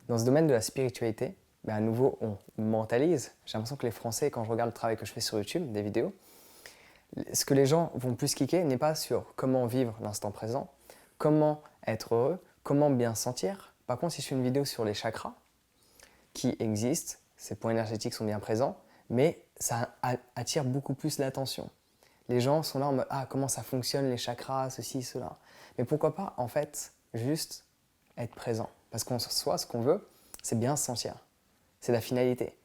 Dans ce domaine de la spiritualité, à nouveau, on mentalise. J'ai l'impression que les Français, quand je regarde le travail que je fais sur YouTube, des vidéos, ce que les gens vont plus cliquer n'est pas sur comment vivre l'instant présent, comment être heureux, comment bien se sentir. Par contre, si je fais une vidéo sur les chakras, qui existent, ces points énergétiques sont bien présents, mais ça attire beaucoup plus l'attention. Les gens sont là en mode « Ah, comment ça fonctionne les chakras, ceci, cela ». Mais pourquoi pas, en fait, juste être présent. Parce qu'en soi, ce qu'on veut, c'est bien se sentir. C'est la finalité.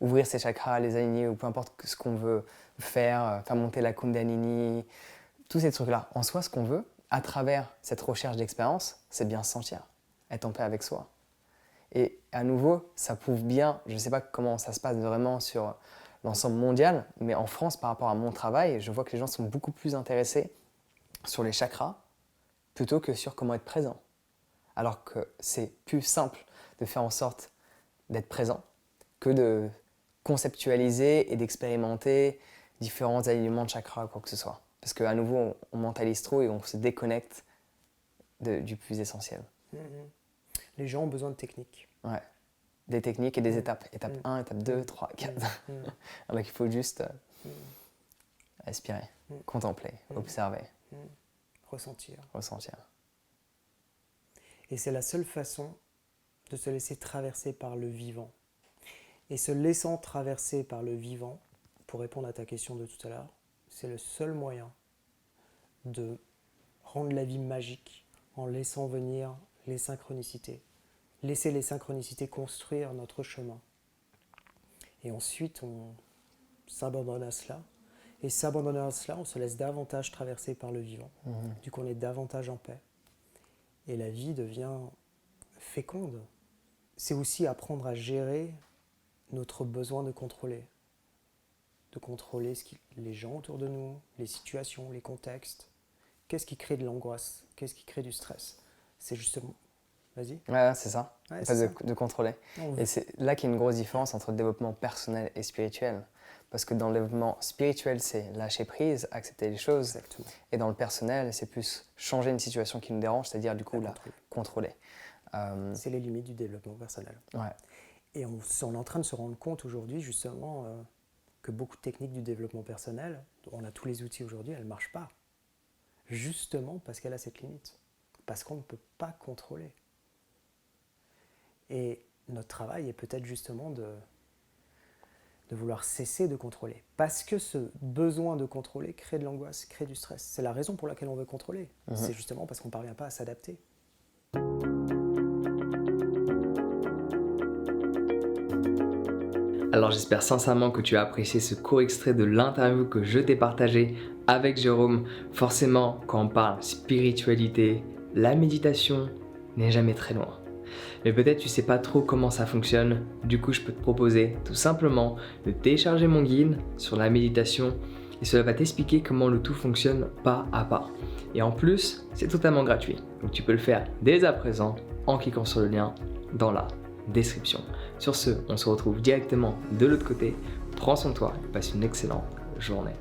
Ouvrir ses chakras, les aligner, ou peu importe ce qu'on veut faire monter la Kundalini, tous ces trucs-là. En soi, ce qu'on veut, à travers cette recherche d'expérience, c'est bien se sentir, être en paix avec soi. Et à nouveau, ça prouve bien, je ne sais pas comment ça se passe vraiment sur l'ensemble mondial, mais en France, par rapport à mon travail, je vois que les gens sont beaucoup plus intéressés sur les chakras plutôt que sur comment être présent. Alors que c'est plus simple de faire en sorte d'être présent que de conceptualiser et d'expérimenter différents alignements de chakras ou quoi que ce soit. Parce qu'à nouveau, on mentalise trop et on se déconnecte du plus essentiel. Les gens ont besoin de techniques. Ouais. Des techniques et des étapes. Étape 1, étape 2, 3, 4. Donc il faut juste respirer, contempler, observer. Ressentir. Et c'est la seule façon de se laisser traverser par le vivant. Et se laissant traverser par le vivant, pour répondre à ta question de tout à l'heure, c'est le seul moyen de rendre la vie magique en laissant venir les synchronicités. Laisser les synchronicités construire notre chemin. Et ensuite, on s'abandonne à cela. Et s'abandonnant à cela, on se laisse davantage traverser par le vivant. Du coup, on est davantage en paix. Et la vie devient féconde. C'est aussi apprendre à gérer notre besoin de contrôler. De contrôler les gens autour de nous, les situations, les contextes. Qu'est-ce qui crée de l'angoisse? Qu'est-ce qui crée du stress? C'est justement... Vas-y. Ouais, c'est ça. Ouais, en c'est fait, ça. de contrôler. Et c'est là qu'il y a une grosse différence entre le développement personnel et spirituel. Parce que dans le développement spirituel, c'est lâcher prise, accepter les choses. Exactement. Et dans le personnel, c'est plus changer une situation qui nous dérange, c'est-à-dire du coup contrôler. C'est les limites du développement personnel. Ouais. Et on est en train de se rendre compte aujourd'hui justement que beaucoup de techniques du développement personnel, on a tous les outils aujourd'hui, elles ne marchent pas. Justement parce qu'elle a cette limite. Parce qu'on ne peut pas contrôler. Et notre travail est peut-être justement de vouloir cesser de contrôler. Parce que ce besoin de contrôler crée de l'angoisse, crée du stress. C'est la raison pour laquelle on veut contrôler. C'est justement parce qu'on ne parvient pas à s'adapter. Alors j'espère sincèrement que tu as apprécié ce court extrait de l'interview que je t'ai partagé avec Jérôme. Forcément, quand on parle spiritualité, la méditation n'est jamais très loin. Mais peut-être tu sais pas trop comment ça fonctionne, du coup je peux te proposer tout simplement de télécharger mon guide sur la méditation et cela va t'expliquer comment le tout fonctionne pas à pas. Et en plus, c'est totalement gratuit, donc tu peux le faire dès à présent en cliquant sur le lien dans la description. Sur ce, on se retrouve directement de l'autre côté. Prends soin de toi et passe une excellente journée.